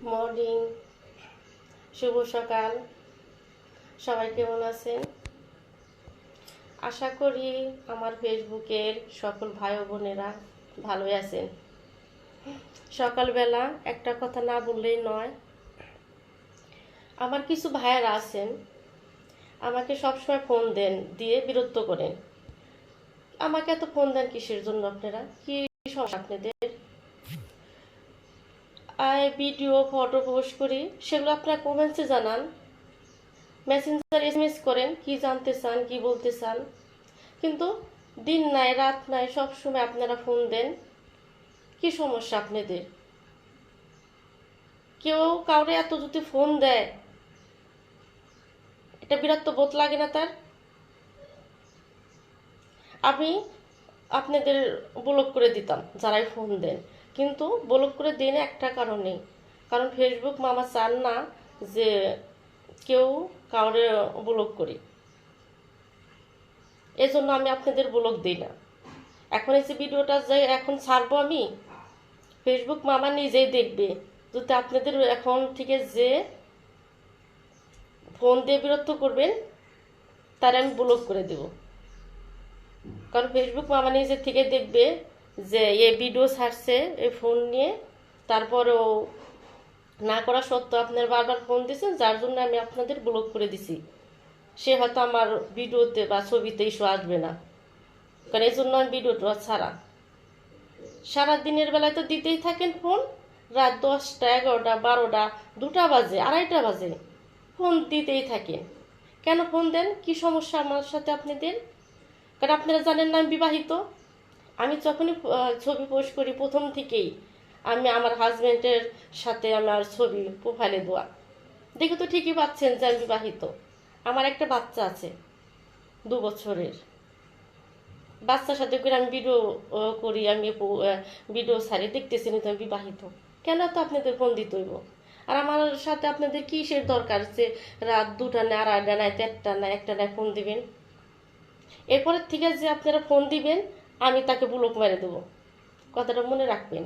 Morning, শুভ সকাল। সবাই কেমন আছেন? আশা করি আমার ফেসবুকের সকল ভাই ও বোনেরা ভালোই আছেন। সকালবেলা একটা কথা না বললেই নয়, আমার কিছু ভাইয়েরা আছেন আমাকে সবসময় ফোন দেন, দিয়ে বিরক্ত করেন। আমাকে এত ফোন দেন কিসের জন্য? আপনারা কি সমস্যা আপনাদের? ভিডিও ফটো পোস্ট করি, সেগুলো আপনারা কমেন্টসে জানান, মেসেঞ্জার এসএমএস করেন, কি জানতে চান, কি বলতে চান। কিন্তু দিন নাই রাত নাই সব সময় আপনারা ফোন দেন। কি সমস্যা আপনাদের? কেউ কাউরে এত যদি ফোন দেয়, এটা বিরক্ত বোধ লাগে না তার? আমি আপনাদের ব্লক করে দিতাম যারাই ফোন দেন, কিন্তু ব্লক করে দিন একটা কারণে, কারণ ফেসবুক মামা চান না যে কেউ কাউরে ব্লক করি। এজন্য আমি আপনাদের ব্লক দিই না। এখন এই যে ভিডিওটা যে এখন ছাড়বো আমি, ফেসবুক মামা নিজেই দেখবে। যদি আপনাদের এখন থেকে যে ফোন দিয়ে বিরক্ত করবেন, তার আমি ব্লক করে দেব। কারণ ফেসবুক মামা নিজে থেকে দেখবে যে এই ভিডিও ছাড়ছে এই ফোন নিয়ে, তারপরেও না করা সত্ত্বেও আপনার বারবার ফোন দিয়েছেন, যার জন্য আমি আপনাদের ব্লক করে দিছি। সে হয়তো আমার ভিডিওতে বা ছবিতে ইস্যু আসবে না, কারণ এই জন্য আমি ভিডিওটা ছাড়া। সারা দিনের বেলায় তো দিতেই থাকেন ফোন, রাত 10টা 11টা 12টা 2টা বাজে 2:30টা বাজে ফোন দিতেই থাকেন। কেন ফোন দেন? কি সমস্যা আমার সাথে আপনাদের? কারণ আপনারা জানেন না আমি বিবাহিত। আমি যখনই ছবি পোস্ট করি, প্রথম থেকেই আমি আমার হাজব্যান্ডের সাথে আমার ছবি প্রোফাইলে দেওয়া। দেখে তো ঠিকই পাচ্ছেন যে আমি বিবাহিত। আমার একটা বাচ্চা আছে 2 বছরের। বাচ্চার সাথে করে আমি ভিডিও করি, আমি ভিডিও ছাড়ি, দেখতেছেন তো আমি বিবাহিত। কেন তো আপনাদের ফোন দিতে হইব? আর আমার সাথে আপনাদের কিসের দরকার যে রাত 2টা না 2:30 না 3টা না 1টা না ফোন দিবেন? এরপরের থেকে যে আপনারা ফোন দিবেন, আমি তাকে ব্লক মেরে দেবো। কথাটা মনে রাখবেন।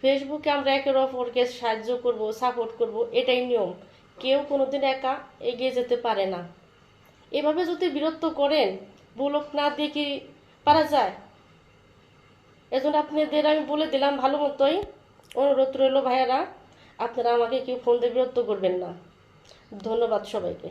ফেসবুকে আমরা একে অপরকে সাহায্য করব, সাপোর্ট করব, এটাই নিয়ম। কেউ কোনোদিন একা এগিয়ে যেতে পারে না। এভাবে যদি বিরক্ত করেন, ব্লক না দিয়ে কি পারা যায়? এজন্য আপনাদের আমি বলে দিলাম ভালো মতোই, অনুরোধ রইল ভাইয়ারা, আপনারা আমাকে কেউ ফোন দিয়ে বিরক্ত করবেন না। ধন্যবাদ সবাইকে।